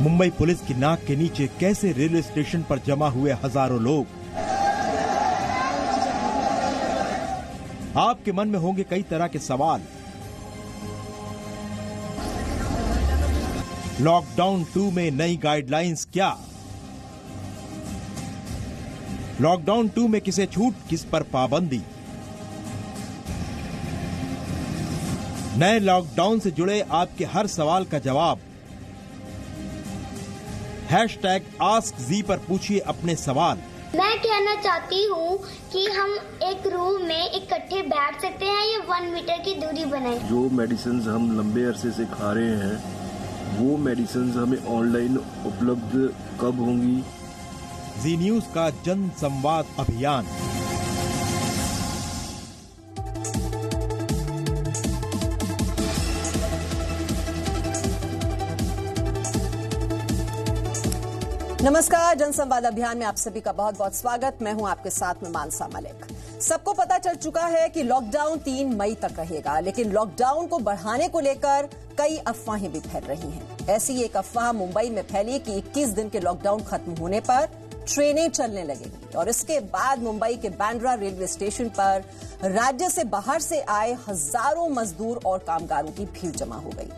Mumbai police की नाक के नीचे कैसे रेलवे स्टेशन पर जमा हुए हजारों लोग। आपके मन में होंगे कई तरह के सवाल। लॉकडाउन 2 में नई गाइडलाइंस क्या? लॉकडाउन 2 में किसे छूट, किस पर पाबंदी? नए लॉकडाउन से जुड़े आपके हर सवाल का जवाब। #AskZ पर पूछिए अपने सवाल। मैं कहना चाहती हूँ कि हम एक रूम में इकट्ठे बैठ सकते हैं या 1 मीटर की दूरी बनाएं। जो मेडिसिन हम लंबे अरसे से खा रहे हैं वो मेडिसिन हमें ऑनलाइन उपलब्ध कब होंगी? जी न्यूज का जन संवाद अभियान। नमस्कार, जनसंवाद अभियान में आप सभी का बहुत बहुत स्वागत। मैं हूं आपके साथ में मानसा मलिक। सबको पता चल चुका है कि लॉकडाउन 3 मई तक रहेगा, लेकिन लॉकडाउन को बढ़ाने को लेकर कई अफवाहें भी फैल रही हैं। ऐसी एक अफवाह मुंबई में फैली कि 21 दिन के लॉकडाउन खत्म होने पर ट्रेनें चलने लगेंगी और इसके बाद मुंबई के बांद्रा रेलवे स्टेशन पर राज्य से बाहर से आए हजारों मजदूर और कामगारों की भीड़ जमा हो गई।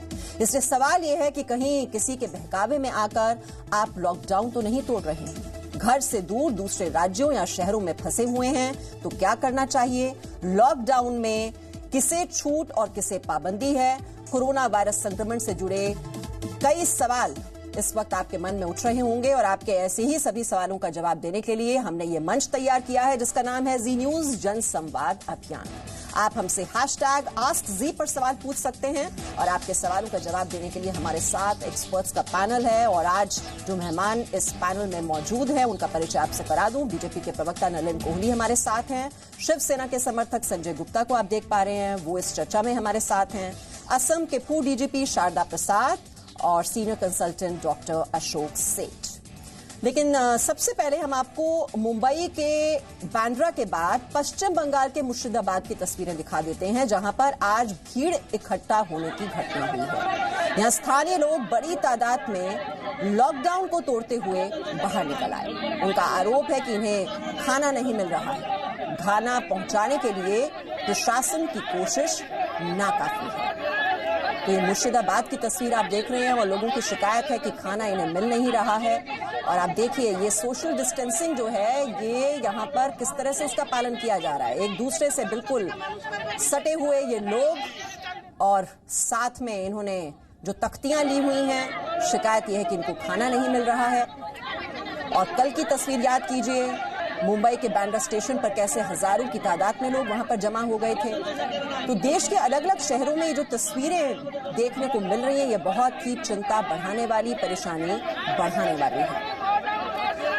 इसलिए सवाल यह है कि कहीं किसी के बहकावे में आकर आप लॉकडाउन तो नहीं तोड़ रहे हैं? घर से दूर दूसरे राज्यों या शहरों में फंसे हुए हैं तो क्या करना चाहिए? लॉकडाउन में किसे छूट और किसे पाबंदी है? कोरोना वायरस संक्रमण से जुड़े कई सवाल इस वक्त आपके मन में उठ रहे होंगे और आपके ऐसे ही सभी सवालों का जवाब देने के लिए हमने ये मंच तैयार किया है जिसका नाम है जी न्यूज जन संवाद अभियान। आप हमसे #AskZ पर सवाल पूछ सकते हैं और आपके सवालों का जवाब देने के लिए हमारे साथ एक्सपर्ट्स का पैनल है और आज जो मेहमान इस पैनल में मौजूद हैं उनका परिचय आपसे करा दूं। बीजेपी के प्रवक्ता नलिन कोहली हमारे साथ हैं। शिवसेना के समर्थक संजय गुप्ता को आप देख पा रहे हैं, वो इस चर्चा में हमारे साथ हैं। असम के पूर्व डीजीपी शारदा प्रसाद और सीनियर कंसल्टेंट डॉक्टर अशोक सेठ। लेकिन सबसे पहले हम आपको मुंबई के बांद्रा के बाद पश्चिम बंगाल के मुर्शिदाबाद की तस्वीरें दिखा देते हैं, जहां पर आज भीड़ इकट्ठा होने की घटना हुई है। यहां स्थानीय लोग बड़ी तादाद में लॉकडाउन को तोड़ते हुए बाहर निकल आए। उनका आरोप है कि इन्हें खाना नहीं मिल रहा है। खाना पहुंचाने के लिए प्रशासन की कोशिश नाकाफी है। तो ये मुर्शिदाबाद की तस्वीर आप देख रहे हैं और लोगों की शिकायत है कि खाना इन्हें मिल नहीं रहा है। और आप देखिए ये सोशल डिस्टेंसिंग जो है ये यहाँ पर किस तरह से उसका पालन किया जा रहा है। एक दूसरे से बिल्कुल सटे हुए ये लोग और साथ में इन्होंने जो तख्तियां ली हुई हैं, शिकायत ये है कि इनको खाना नहीं मिल रहा है। और कल की तस्वीर याद कीजिए, मुंबई के बांद्रा स्टेशन पर कैसे हजारों की तादाद में लोग वहां पर जमा हो गए थे। तो देश के अलग अलग शहरों में ये जो तस्वीरें देखने को मिल रही हैं ये बहुत ही चिंता बढ़ाने वाली, परेशानी बढ़ाने वाली है।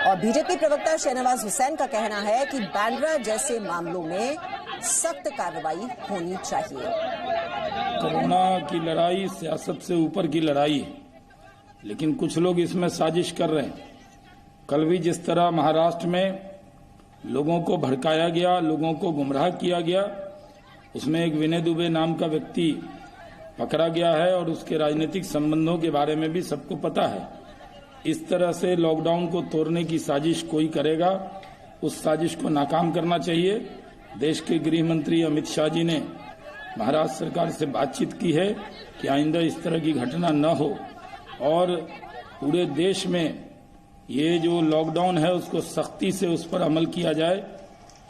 और बीजेपी प्रवक्ता शहनवाज हुसैन का कहना है कि बांद्रा जैसे मामलों में सख्त कार्रवाई होनी चाहिए। कोरोना की लड़ाई सियासत से ऊपर की लड़ाई है, लेकिन कुछ लोग इसमें साजिश कर रहे हैं। कल भी जिस तरह महाराष्ट्र में लोगों को भड़काया गया, लोगों को गुमराह किया गया, उसमें एक विनय दुबे नाम का व्यक्ति पकड़ा गया है और उसके राजनीतिक संबंधों के बारे में भी सबको पता है। इस तरह से लॉकडाउन को तोड़ने की साजिश कोई करेगा, उस साजिश को नाकाम करना चाहिए। देश के गृह मंत्री अमित शाह जी ने महाराष्ट्र सरकार से बातचीत की है कि आइंदा इस तरह की घटना न हो और पूरे देश में ये जो लॉकडाउन है उसको सख्ती से उस पर अमल किया जाए,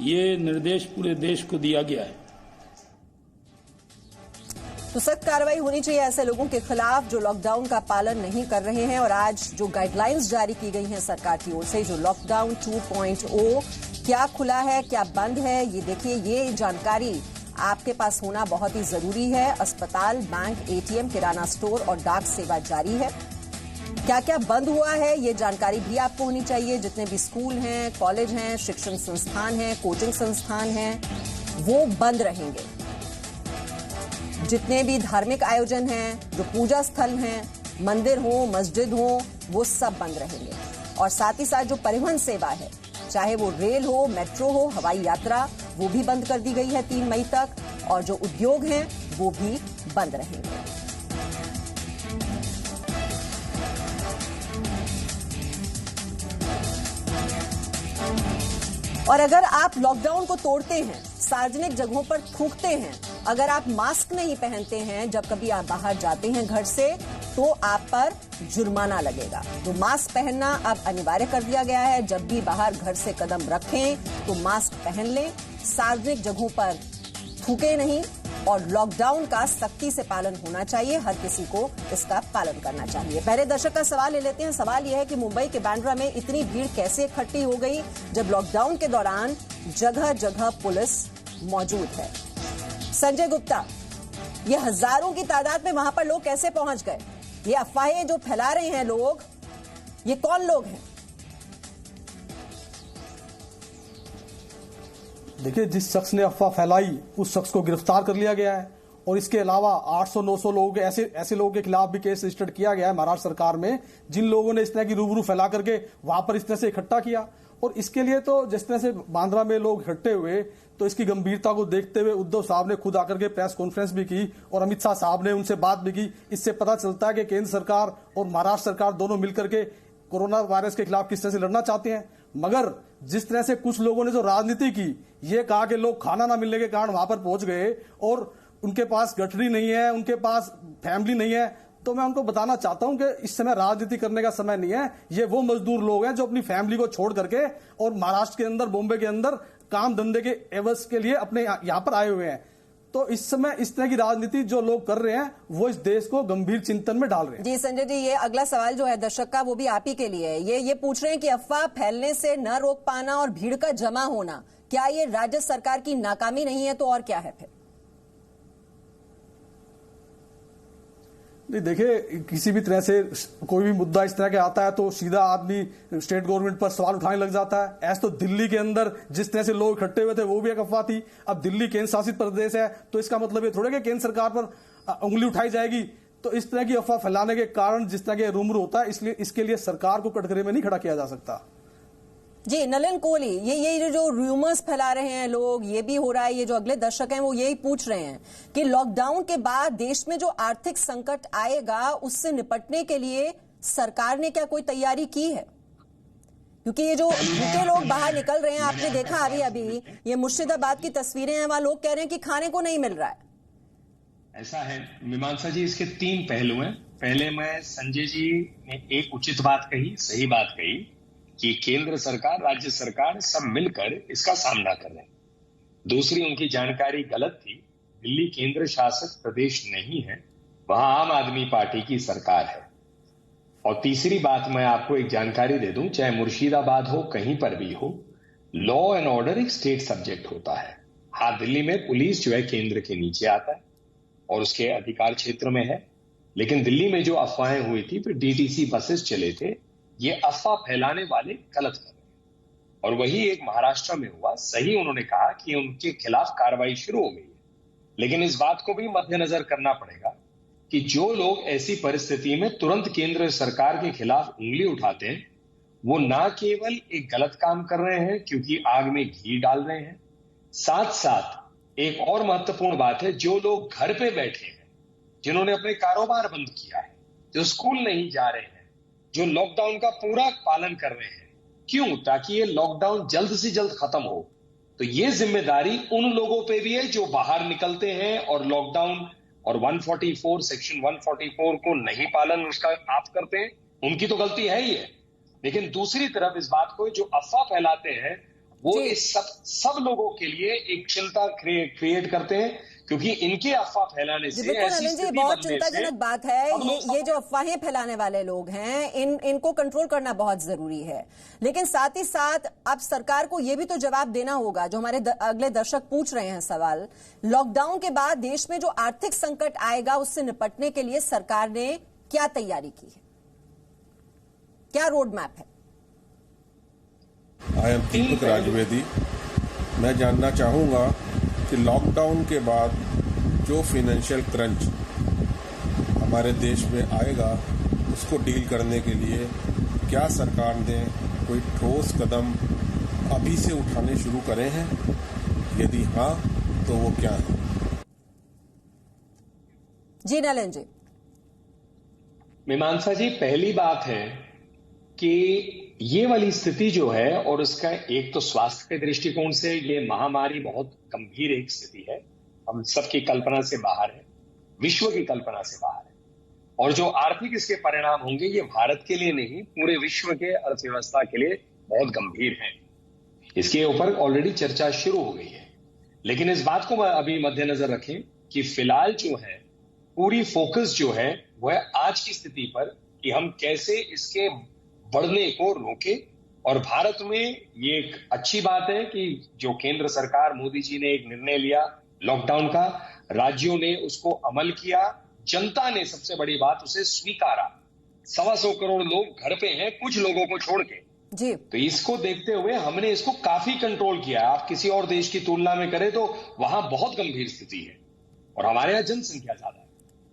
ये निर्देश पूरे देश को दिया गया है। तो सख्त कार्रवाई होनी चाहिए ऐसे लोगों के खिलाफ जो लॉकडाउन का पालन नहीं कर रहे हैं। और आज जो गाइडलाइंस जारी की गई हैं सरकार की ओर से, जो लॉकडाउन 2.0 क्या खुला है क्या बंद है, ये देखिए, ये जानकारी आपके पास होना बहुत ही जरूरी है। अस्पताल, बैंक, ATM, किराना स्टोर और डाक सेवा जारी है। क्या क्या बंद हुआ है ये जानकारी भी आपको होनी चाहिए। जितने भी स्कूल हैं, कॉलेज हैं, शिक्षण संस्थान हैं, कोचिंग संस्थान हैं, वो बंद रहेंगे। जितने भी धार्मिक आयोजन हैं, जो पूजा स्थल हैं, मंदिर हो, मस्जिद हो, वो सब बंद रहेंगे। और साथ ही साथ जो परिवहन सेवा है, चाहे वो रेल हो, मेट्रो हो, हवाई यात्रा, वो भी बंद कर दी गई है 3 मई तक। और जो उद्योग हैं वो भी बंद रहेंगे। और अगर आप लॉकडाउन को तोड़ते हैं, सार्वजनिक जगहों पर थूकते हैं, अगर आप मास्क नहीं पहनते हैं जब कभी आप बाहर जाते हैं घर से, तो आप पर जुर्माना लगेगा। तो मास्क पहनना अब अनिवार्य कर दिया गया है। जब भी बाहर घर से कदम रखें तो मास्क पहन लें, सार्वजनिक जगहों पर थूके नहीं और लॉकडाउन का सख्ती से पालन होना चाहिए। हर किसी को इसका पालन करना चाहिए। पहले दर्शक का सवाल ले लेते हैं। सवाल यह है कि मुंबई के बांद्रा में इतनी भीड़ कैसे इकट्ठी हो गई जब लॉकडाउन के दौरान जगह जगह पुलिस मौजूद है। संजय गुप्ता, ये हजारों की तादाद में वहां पर लोग कैसे पहुंच गए? ये अफवाहें जो फैला रहे हैं लोग, ये कौन लोग हैं? देखिए, जिस शख्स ने अफवाह फैलाई उस शख्स को गिरफ्तार कर लिया गया है और इसके अलावा 800-900 लोगों के ऐसे लोगों के खिलाफ भी केस रजिस्टर्ड किया गया है महाराष्ट्र सरकार में, जिन लोगों ने इस तरह की रूबरू फैला करके वहां पर इस तरह से इकट्ठा किया। और इसके लिए तो जिस तरह से बांद्रा में लोग इकट्ठे हुए, तो इसकी गंभीरता को देखते हुए उद्धव साहब ने खुद आकर के प्रेस कॉन्फ्रेंस भी की और अमित शाह साहब ने उनसे बात भी की। इससे पता चलता है कि केंद्र सरकार और महाराष्ट्र सरकार दोनों मिलकर के कोरोना वायरस के खिलाफ किस तरह से लड़ना चाहते हैं। मगर जिस तरह से कुछ लोगों ने जो राजनीति की, ये कहा कि लोग खाना ना मिलने के कारण वहां पर पहुंच गए और उनके पास गठरी नहीं है, उनके पास फैमिली नहीं है, तो मैं उनको बताना चाहता हूं कि इस समय राजनीति करने का समय नहीं है। ये वो मजदूर लोग हैं जो अपनी फैमिली को छोड़ करके और महाराष्ट्र के अंदर, बॉम्बे के अंदर काम धंधे के एवज के लिए अपने यहां पर आए हुए हैं। तो इस समय इस तरह की राजनीति जो लोग कर रहे हैं वो इस देश को गंभीर चिंतन में डाल रहे हैं। जी संजय जी, ये अगला सवाल जो है दर्शक का, वो भी आप ही के लिए है। ये पूछ रहे हैं कि अफवाह फैलने से न रोक पाना और भीड़ का जमा होना, क्या ये राज्य सरकार की नाकामी नहीं है तो और क्या है फिर? नहीं, देखिए, किसी भी तरह से कोई भी मुद्दा इस तरह के आता है तो सीधा आदमी स्टेट गवर्नमेंट पर सवाल उठाने लग जाता है। ऐसा तो दिल्ली के अंदर जिस तरह से लोग इकट्ठे हुए थे वो भी एक अफवाह थी। अब दिल्ली केंद्र शासित प्रदेश है तो इसका मतलब ये थोड़ा कि केंद्र सरकार पर उंगली उठाई जाएगी। तो इस तरह की अफवाह फैलाने के कारण जिस तरह के रूमर होता है, इसलिए इसके लिए सरकार को कटघरे में नहीं खड़ा किया जा सकता। जी नलिन कोहली, ये जो रूमर्स फैला रहे हैं लोग, ये भी हो रहा है। ये जो अगले दर्शक हैं वो यही पूछ रहे हैं कि लॉकडाउन के बाद देश में जो आर्थिक संकट आएगा उससे निपटने के लिए सरकार ने क्या कोई तैयारी की है? क्योंकि ये जो भूखे लोग बाहर निकल रहे हैं, आपने देखा अभी ये मुर्शिदाबाद की तस्वीरें हैं, वहां लोग कह रहे हैं कि खाने को नहीं मिल रहा है। ऐसा है मीमांसा जी, इसके 3 पहलू हैं। पहले मैं संजय जी ने एक उचित बात कही, सही बात कही कि केंद्र सरकार, राज्य सरकार सब मिलकर इसका सामना कर रहे हैं। दूसरी, उनकी जानकारी गलत थी। दिल्ली केंद्र शासित प्रदेश नहीं है, वहां आम आदमी पार्टी की सरकार है। और तीसरी बात मैं आपको एक जानकारी दे दूं, चाहे मुर्शिदाबाद हो, कहीं पर भी हो, लॉ एंड ऑर्डर एक स्टेट सब्जेक्ट होता है। हाँ, दिल्ली में पुलिस जो है केंद्र के नीचे आता है और उसके अधिकार क्षेत्र में है, लेकिन दिल्ली में जो अफवाहें हुई थी, फिर डीटीसी बसेस चले थे, ये अफवाह फैलाने वाले गलत कर रहे हैं। और वही एक महाराष्ट्र में हुआ। सही उन्होंने कहा कि उनके खिलाफ कार्रवाई शुरू हो गई है, लेकिन इस बात को भी मद्देनजर करना पड़ेगा कि जो लोग ऐसी परिस्थिति में तुरंत केंद्र सरकार के खिलाफ उंगली उठाते हैं, वो ना केवल एक गलत काम कर रहे हैं क्योंकि आग में घी डाल रहे हैं, साथ साथ एक और महत्वपूर्ण बात है, जो लोग घर पे बैठे हैं, जिन्होंने अपने कारोबार बंद किया है, जो स्कूल नहीं जा रहे हैं, जो लॉकडाउन का पूरा पालन कर रहे हैं, क्यों? ताकि ये लॉकडाउन जल्द से जल्द खत्म हो। तो ये जिम्मेदारी उन लोगों पे भी है जो बाहर निकलते हैं और लॉकडाउन और 144 सेक्शन 144 को नहीं पालन उसका आप करते हैं, उनकी तो गलती है ही है। लेकिन दूसरी तरफ इस बात को जो अफवाह फैलाते हैं वो इस सब लोगों के लिए एक चिंता क्रिएट करते हैं, क्योंकि इनके अफवाह फैलाने से ऐसी स्थिति बहुत चिंताजनक बात है। ये जो अफवाहें फैलाने वाले लोग हैं, इनको कंट्रोल करना बहुत जरूरी है। लेकिन साथ ही साथ अब सरकार को ये भी तो जवाब देना होगा, जो हमारे अगले दर्शक पूछ रहे हैं सवाल, लॉकडाउन के बाद देश में जो आर्थिक संकट आएगा उससे निपटने के लिए सरकार ने क्या तैयारी की है, क्या रोड मैप है? आई एम दीपक राजवेदी। मैं जानना चाहूंगा कि लॉकडाउन के बाद जो फाइनेंशियल क्रंच हमारे देश में आएगा उसको डील करने के लिए क्या सरकार ने कोई ठोस कदम अभी से उठाने शुरू करे हैं? यदि हाँ तो वो क्या है? जी नलिन जी। मीमांसा जी, पहली बात है कि ये वाली स्थिति जो है, और उसका एक तो स्वास्थ्य के दृष्टिकोण से ये महामारी बहुत गंभीर एक स्थिति है, हम सबकी कल्पना से बाहर है, विश्व की कल्पना से बाहर है। और जो आर्थिक इसके परिणाम होंगे ये भारत के लिए नहीं, पूरे विश्व के अर्थव्यवस्था के लिए बहुत गंभीर है। इसके ऊपर ऑलरेडी चर्चा शुरू हो गई है। लेकिन इस बात को अभी मद्देनजर रखें कि फिलहाल जो है पूरी फोकस जो है वो है आज की स्थिति पर कि हम कैसे इसके बढ़ने को रोके। और भारत में ये एक अच्छी बात है कि जो केंद्र सरकार मोदी जी ने एक निर्णय लिया लॉकडाउन का, राज्यों ने उसको अमल किया, जनता ने सबसे बड़ी बात उसे स्वीकारा। 125 करोड़ लोग घर पे हैं, कुछ लोगों को छोड़ के जी। तो इसको देखते हुए हमने इसको काफी कंट्रोल किया। आप किसी और देश की तुलना में करें तो वहां बहुत गंभीर स्थिति है और हमारे यहाँ जनसंख्या ज्यादा है।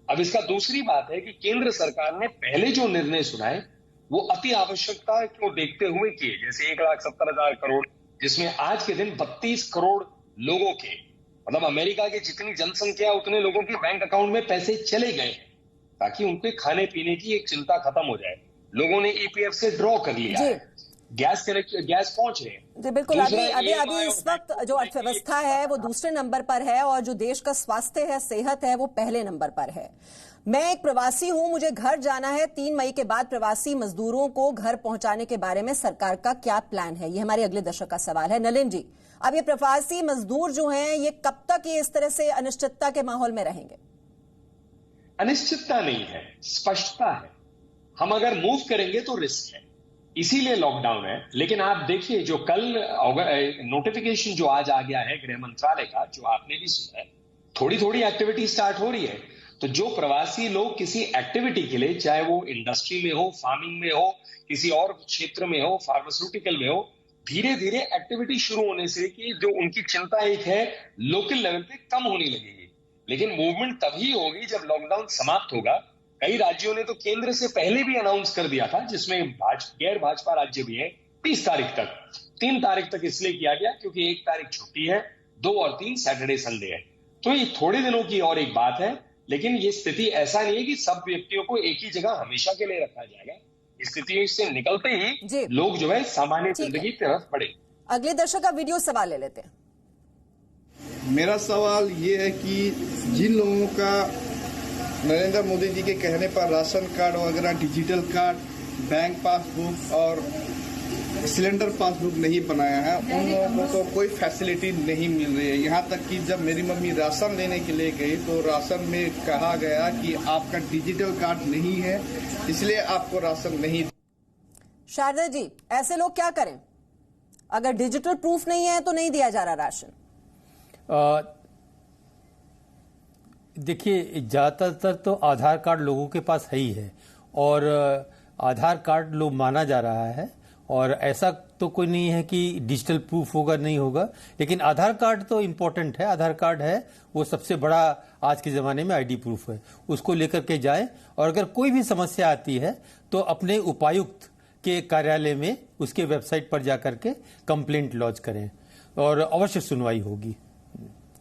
अब इसका दूसरी बात है कि केंद्र सरकार ने पहले जो निर्णय सुनाए वो अति आवश्यकता को देखते हुए किए, जैसे 1,70,000 करोड़, जिसमें आज के दिन 32 करोड़ लोगों के, मतलब अमेरिका की जितनी जनसंख्या उतने लोगों के बैंक अकाउंट में पैसे चले गए हैं ताकि उनके खाने पीने की एक चिंता खत्म हो जाए। लोगों ने ईपीएफ से ड्रॉ कर लिया है, गैस पहुंच रहे हैं। जी बिल्कुल। अभी इस वक्त जो अर्थव्यवस्था है वो दूसरे नंबर पर है और जो देश का स्वास्थ्य है, सेहत है, वो पहले नंबर पर है। मैं एक प्रवासी हूं, मुझे घर जाना है। 3 मई के बाद प्रवासी मजदूरों को घर पहुंचाने के बारे में सरकार का क्या प्लान है, ये हमारे अगले दर्शक का सवाल है। नलिन जी, अब ये प्रवासी मजदूर जो हैं ये कब तक ये इस तरह से अनिश्चितता के माहौल में रहेंगे? अनिश्चितता नहीं है, स्पष्टता है। हम अगर मूव करेंगे तो रिस्क है, इसीलिए लॉकडाउन है। लेकिन आप देखिए जो कल नोटिफिकेशन जो आज आ गया है गृह मंत्रालय का, जो आपने भी सुना है, थोड़ी थोड़ी एक्टिविटी स्टार्ट हो रही है। तो जो प्रवासी लोग किसी एक्टिविटी के लिए, चाहे वो इंडस्ट्री में हो, फार्मिंग में हो, किसी और क्षेत्र में हो, फार्मास्यूटिकल में हो, धीरे धीरे एक्टिविटी शुरू होने से कि जो उनकी चिंता एक है लोकल लेवल पे कम होने लगेगी। लेकिन मूवमेंट तभी होगी जब लॉकडाउन समाप्त होगा। कई राज्यों ने तो केंद्र से पहले भी अनाउंस कर दिया था, जिसमें गैर भाजपा राज्य भी है, 30 तारीख तक। 3 तारीख तक इसलिए किया गया क्योंकि 1 तारीख छुट्टी है, 2 और 3 सैटरडे संडे है। तो ये थोड़े दिनों की और एक बात है। लेकिन ये स्थिति ऐसा नहीं है कि सब व्यक्तियों को एक ही जगह हमेशा के लिए रखा जाएगा। इस स्थिति से निकलते ही लोग जो है सामान्य जिंदगी की तरफ बढ़े। अगले दर्शक का वीडियो सवाल ले लेते हैं। मेरा सवाल ये है कि जिन लोगों का नरेंद्र मोदी जी के कहने पर राशन कार्ड वगैरह, डिजिटल कार्ड, बैंक पासबुक और सिलेंडर पासबुक नहीं बनाया है, उन लोगों को कोई फैसिलिटी नहीं मिल रही है। यहाँ तक कि जब मेरी मम्मी राशन लेने के लिए गई तो राशन में कहा गया कि आपका डिजिटल कार्ड नहीं है, इसलिए आपको राशन नहीं। शारदा जी, ऐसे लोग क्या करें? अगर डिजिटल प्रूफ नहीं है तो नहीं दिया जा रहा राशन। देखिए, ज्यादातर तो आधार कार्ड लोगों के पास है ही है और आधार कार्ड लोग माना जा रहा है, और ऐसा तो कोई नहीं है कि डिजिटल प्रूफ होगा नहीं होगा। लेकिन आधार कार्ड तो इम्पोर्टेंट है, आधार कार्ड है वो सबसे बड़ा आज के ज़माने में आईडी प्रूफ है। उसको लेकर के जाएं और अगर कोई भी समस्या आती है तो अपने उपायुक्त के कार्यालय में उसके वेबसाइट पर जाकर के कंप्लेंट लॉन्च करें और अवश्य सुनवाई होगी।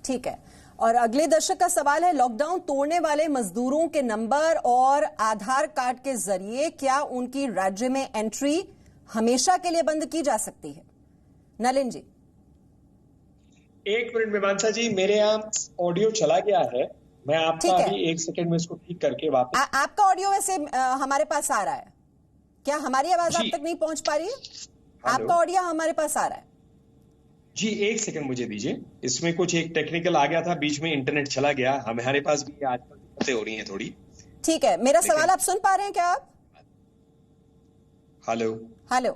ठीक है। और अगले दर्शक का सवाल है, लॉकडाउन तोड़ने वाले मजदूरों के नंबर और आधार कार्ड के जरिए क्या उनकी राज्य में एंट्री हमेशा के लिए बंद की जा सकती है? नलिन जी। 1 मिनट मीमांसा जी, मेरे यहाँ ऑडियो चला गया है, मैं आपका अभी 1 सेकंड में इसको ठीक करके वापस। आपका ऑडियो वैसे हमारे पास आ रहा है क्या? हमारी आवाज आप तक नहीं पहुंच पा रही है? आपका ऑडियो हमारे पास आ रहा है जी। 1 सेकंड मुझे दीजिए, इसमें कुछ एक टेक्निकल आ गया था, बीच में इंटरनेट चला गया। हमारे पास भी आजकल दिक्कतें हो रही हैं थोड़ी। ठीक है, मेरा सवाल आप सुन पा रहे हैं क्या आप? हेलो हेलो,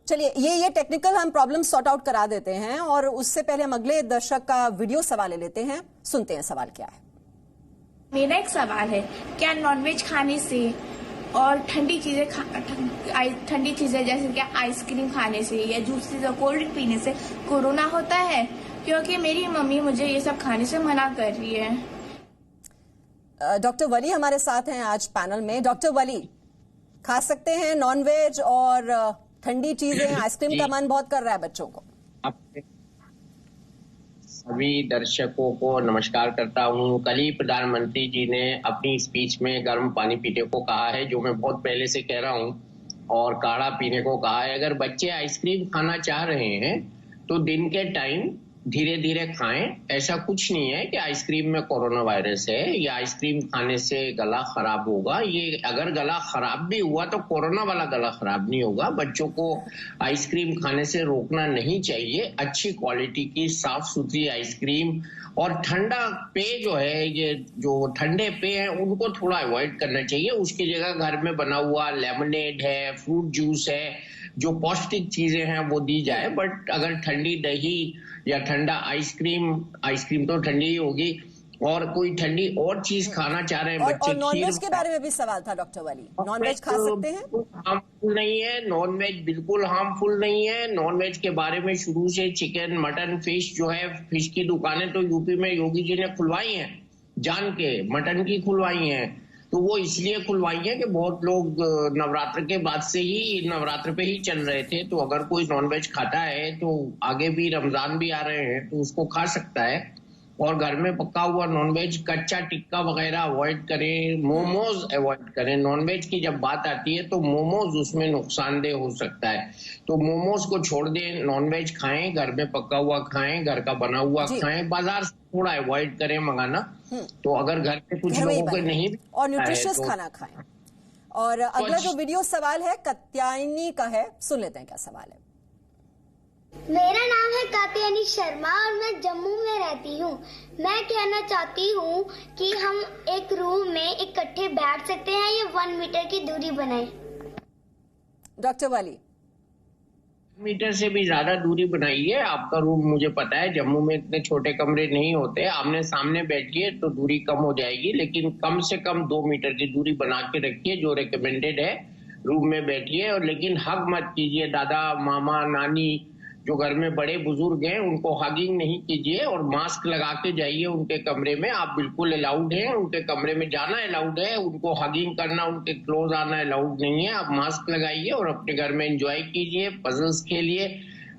चलिए ये टेक्निकल हम प्रॉब्लम सॉर्ट आउट करा देते हैं और उससे पहले हम अगले दर्शक का वीडियो सवाल ले लेते हैं। सुनते हैं सवाल क्या है। मेरा एक सवाल है, क्या नॉनवेज खाने से और ठंडी चीजें जैसे क्या आइसक्रीम खाने से या जूस से, कोल्ड ड्रिंक पीने से कोरोना होता है? क्योंकि मेरी मम्मी मुझे ये सब खाने से मना कर रही है। डॉक्टर वली हमारे साथ हैं आज पैनल में। डॉक्टर वली, खा सकते हैं नॉनवेज और ठंडी चीजें? आइसक्रीम का मन बहुत कर रहा है बच्चों को। सभी दर्शकों को नमस्कार करता हूं। कल ही प्रधानमंत्री जी ने अपनी स्पीच में गर्म पानी पीने को कहा है, जो मैं बहुत पहले से कह रहा हूं, और काढ़ा पीने को कहा है। अगर बच्चे आइसक्रीम खाना चाह रहे हैं तो दिन के टाइम धीरे धीरे खाएं। ऐसा कुछ नहीं है कि आइसक्रीम में कोरोना वायरस है या आइसक्रीम खाने से गला खराब होगा। ये अगर गला खराब भी हुआ तो कोरोना वाला गला खराब नहीं होगा। बच्चों को आइसक्रीम खाने से रोकना नहीं चाहिए। अच्छी क्वालिटी की साफ सुथरी आइसक्रीम और ठंडा पेय जो है, ये जो ठंडे पेय हैं उनको थोड़ा अवॉइड करना चाहिए। उसकी जगह घर में बना हुआ लेमनेड है, फ्रूट जूस है, जो पौष्टिक चीजें हैं वो दी जाए। बट अगर ठंडी दही या ठंडा आइसक्रीम तो ठंडी ही होगी, और कोई ठंडी और चीज खाना चाह रहे हैं बच्चे। और नॉनवेज के बारे में भी सवाल था डॉक्टर वाली, नॉनवेज खा सकते हैं? हार्मफुल नहीं है नॉनवेज, बिल्कुल हार्मफुल नहीं है। नॉनवेज के बारे में शुरू से चिकन, मटन, फिश जो है, फिश की दुकानें तो यूपी में योगी जी ने खुलवाई हैं, जान के मटन की खुलवाई हैं। तो वो इसलिए खुलवाई है कि बहुत लोग नवरात्र के बाद से ही नवरात्र पे ही चल रहे थे। तो अगर कोई नॉनवेज खाता है तो आगे भी रमजान भी आ रहे हैं तो उसको खा सकता है। और घर में पका हुआ नॉनवेज, कच्चा टिक्का वगैरह अवॉइड करें, मोमोज अवॉइड करें। नॉनवेज की जब बात आती है तो मोमोज उसमें नुकसानदेह हो सकता है, तो मोमोज को छोड़ दें, नॉनवेज खाएं, घर में पका हुआ खाएं, घर का बना हुआ खाएं, बाजार से थोड़ा अवॉइड करें मंगाना। तो अगर घर में कुछ लोगों को नहीं और न्यूट्रिशियस खाना खाएं। और अगला जो वीडियो सवाल है कत्यायनी का है, सुन लेते हैं क्या सवाल है। मेरा नाम है कात्यायनी शर्मा और मैं जम्मू में रहती हूँ। मैं कहना चाहती हूँ कि हम एक रूम में इकट्ठे बैठ सकते हैं या 1 मीटर की दूरी बनाएं। डॉक्टर वाली, मीटर से भी ज्यादा दूरी बनाइए। आपका रूम मुझे पता है जम्मू में इतने छोटे कमरे नहीं होते, आमने सामने बैठिए तो दूरी कम हो जाएगी, लेकिन कम से कम 2 मीटर की दूरी बना के रखिए जो रिकमेंडेड है। रूम में बैठिए और लेकिन हग मत कीजिए। दादा, मामा, नानी जो घर में बड़े बुजुर्ग हैं उनको हगिंग नहीं कीजिए और मास्क लगा के जाइए उनके कमरे में। आप बिल्कुल अलाउड हैं, उनके कमरे में जाना अलाउड है, उनको हगिंग करना, उनके क्लोज आना अलाउड नहीं है। आप मास्क लगाइए और अपने घर में एंजॉय कीजिए, पजल्स खेलिए,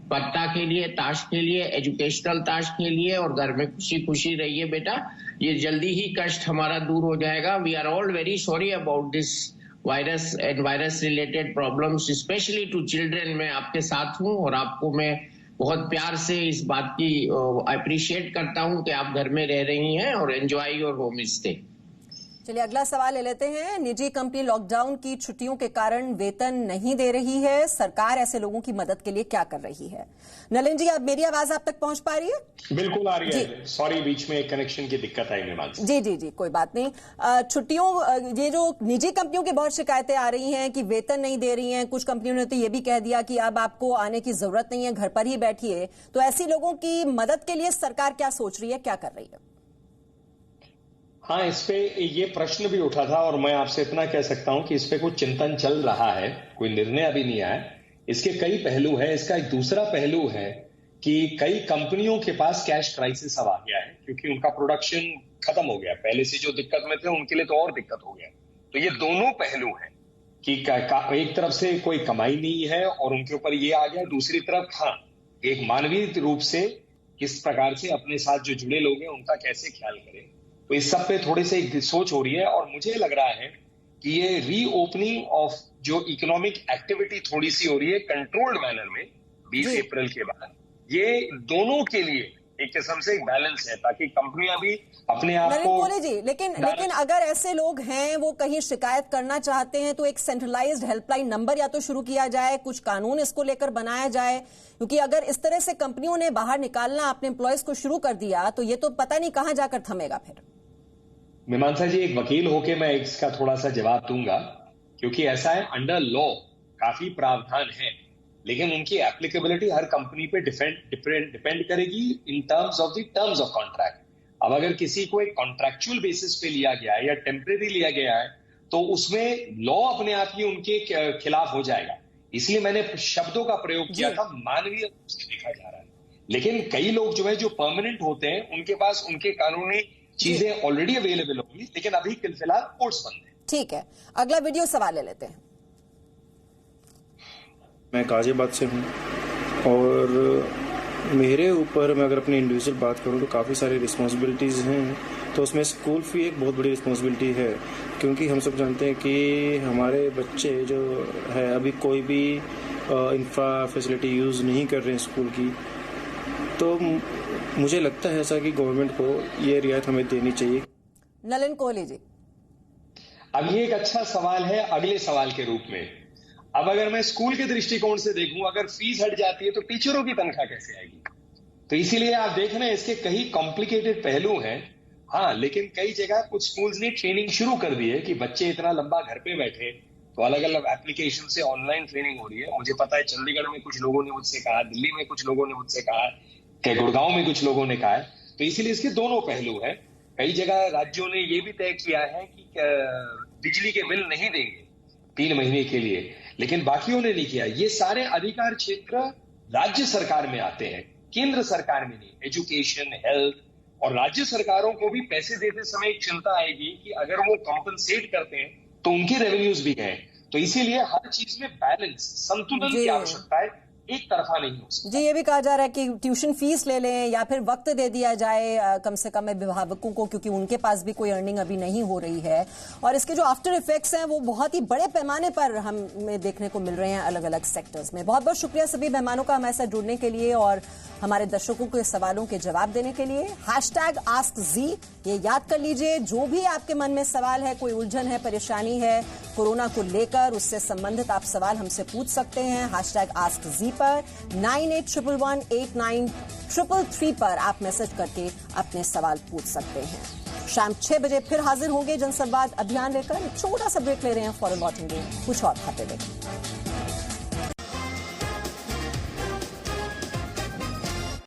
पत्ता खेलिए, ताश खेलिए, एजुकेशनल ताश खेलिए और घर में खुशी खुशी रहिए बेटा। ये जल्दी ही कष्ट हमारा दूर हो जाएगा। We are all very sorry about this virus and virus related problems, specially to children. मैं आपके साथ हूं और आपको मैं बहुत प्यार से इस बात की अप्रिशिएट करता हूं कि आप घर में रह रही हैं और एंजॉय योर होम स्टे। चलिए अगला सवाल ले लेते हैं। निजी कंपनी लॉकडाउन की छुट्टियों के कारण वेतन नहीं दे रही है, सरकार ऐसे लोगों की मदद के लिए क्या कर रही है? नलिन जी, अब मेरी आवाज आप तक पहुंच पा रही है? बिल्कुल आ रही है। सॉरी, बीच में कनेक्शन की दिक्कत आई मेरे पास। जी, कोई बात नहीं। छुट्टियों, ये जो निजी कंपनियों की बहुत शिकायतें आ रही हैं कि वेतन नहीं दे रही हैं। कुछ कंपनियों ने तो ये भी कह दिया कि अब आपको आने की जरूरत नहीं है, घर पर ही बैठिए। तो ऐसी लोगों की मदद के लिए सरकार क्या सोच रही है, क्या कर रही है? हाँ, इस पे ये प्रश्न भी उठा था और मैं आपसे इतना कह सकता हूं कि इस पे कुछ चिंतन चल रहा है, कोई निर्णय अभी नहीं आया। इसके कई पहलू हैं। इसका एक दूसरा पहलू है कि कई कंपनियों के पास कैश क्राइसिस अब आ गया है क्योंकि उनका प्रोडक्शन खत्म हो गया। पहले से जो दिक्कत में थे उनके लिए तो और दिक्कत हो गया। तो ये दोनों पहलू हैं कि एक तरफ से कोई कमाई नहीं है और उनके ऊपर ये आ गया, दूसरी तरफ हाँ, एक मानवीय रूप से किस प्रकार से अपने साथ जो जुड़े लोग हैं उनका कैसे ख्याल करें। तो इस सब पे थोड़ी सी सोच हो रही है और मुझे लग रहा है कि ये रीओपनिंग ऑफ जो इकोनॉमिक एक्टिविटी थोड़ी सी हो रही है कंट्रोल्ड मैनर में 20 अप्रैल के बाद, ये दोनों के लिए एक किस्म से एक बैलेंस है ताकि कंपनियां भी अपने आप को। बोले जी, लेकिन अगर ऐसे लोग हैं वो कहीं शिकायत करना चाहते हैं तो एक सेंट्रलाइज्ड हेल्पलाइन नंबर या तो शुरू किया जाए, कुछ कानून इसको लेकर बनाया जाए, क्योंकि अगर इस तरह से कंपनियों ने बाहर निकालना अपने एम्प्लॉयज को शुरू कर दिया तो ये तो पता नहीं कहां जाकर थमेगा फिर। मीमांसा जी, एक वकील होके मैं इसका थोड़ा सा जवाब दूंगा क्योंकि ऐसा है, अंडर लॉ काफी प्रावधान है लेकिन उनकी एप्लीकेबिलिटी हर कंपनी पे डिपेंड करेगी इन टर्म्स ऑफ कॉन्ट्रैक्ट। अब अगर किसी को एक कॉन्ट्रैक्चुअल बेसिस पे लिया गया है या टेम्परेरी लिया गया है तो उसमें लॉ अपने आप ही उनके खिलाफ हो जाएगा। इसलिए मैंने शब्दों का प्रयोग किया था, मानवीय रूप से देखा जा रहा है। लेकिन कई लोग जो है जो परमानेंट होते हैं उनके पास उनके कानूनी चीजें ऑलरेडी अवेलेबल होंगी लेकिन अभी फिलहाल कोर्ट्स बंद है। ठीक है, अगला वीडियो सवाल ले लेते हैं। मैं गाजियाबाद से हूँ और मेरे ऊपर मैं अगर अपनी इंडिविजुअल बात करूं तो काफ़ी सारी रिस्पॉन्सिबिलिटीज़ हैं, तो उसमें स्कूल फी एक बहुत बड़ी रिस्पॉन्सिबिलिटी है, क्योंकि हम सब जानते हैं कि हमारे बच्चे जो है अभी कोई भी इंफ्रा फैसिलिटी यूज़ नहीं कर रहे हैं स्कूल की। तो मुझे लगता है ऐसा कि गवर्नमेंट को ये रियायत हमें देनी चाहिए। नलिन कोहली जी, अब ये एक अच्छा सवाल है अगले सवाल के रूप में। अब अगर मैं स्कूल के दृष्टिकोण से देखूं, अगर फीस हट जाती है तो टीचरों की तनख्वाह कैसे आएगी? तो इसीलिए आप देख रहे हैं इसके कई कॉम्प्लिकेटेड पहलू हैं। हाँ, लेकिन कई जगह कुछ स्कूल्स ने ट्रेनिंग शुरू कर दी है कि बच्चे इतना लंबा घर पे बैठे, तो अलग अलग एप्लीकेशन से ऑनलाइन ट्रेनिंग हो रही है। मुझे पता है चंडीगढ़ में कुछ लोगों ने मुझसे कहा, दिल्ली में कुछ लोगों ने मुझसे कहा, गुड़गांव में कुछ लोगों ने कहा है। तो इसीलिए इसके दोनों पहलू हैं। कई जगह राज्यों ने ये भी तय किया है कि बिजली के बिल नहीं देंगे 3 महीने के लिए, लेकिन बाकियों ने नहीं किया। ये सारे अधिकार क्षेत्र राज्य सरकार में आते हैं, केंद्र सरकार में नहीं। एजुकेशन, हेल्थ, और राज्य सरकारों को भी पैसे देते समय एक चिंता आएगी कि अगर वो कॉम्पनसेट करते हैं तो उनके रेवेन्यूज भी हैं। तो इसीलिए हर चीज में बैलेंस, संतुलन की आवश्यकता है, एक तरफा नहीं हो सकता। जी, ये भी कहा जा रहा है कि ट्यूशन फीस ले लें या फिर वक्त दे दिया जाए कम से कम अभिभावकों को, क्योंकि उनके पास भी कोई अर्निंग अभी नहीं हो रही है। और इसके जो आफ्टर इफेक्ट्स हैं वो बहुत ही बड़े पैमाने पर हमें देखने को मिल रहे हैं अलग अलग सेक्टर्स में। बहुत बहुत शुक्रिया सभी मेहमानों का हमारे साथ जुड़ने के लिए और हमारे दर्शकों के सवालों के जवाब देने के लिए। #AskZ, ये याद कर लीजिए, जो भी आपके मन में सवाल है, कोई उलझन है, परेशानी है कोरोना को लेकर, उससे संबंधित आप सवाल हमसे पूछ सकते हैं। #AskZ पर 9811893333 पर आप मैसेज करके अपने सवाल पूछ सकते हैं। शाम 6 बजे फिर हाजिर होंगे जनसंवाद अभियान लेकर। छोटा सा ब्रेक ले रहे हैं, फौरन लौटेंगे कुछ और खाते लेकर।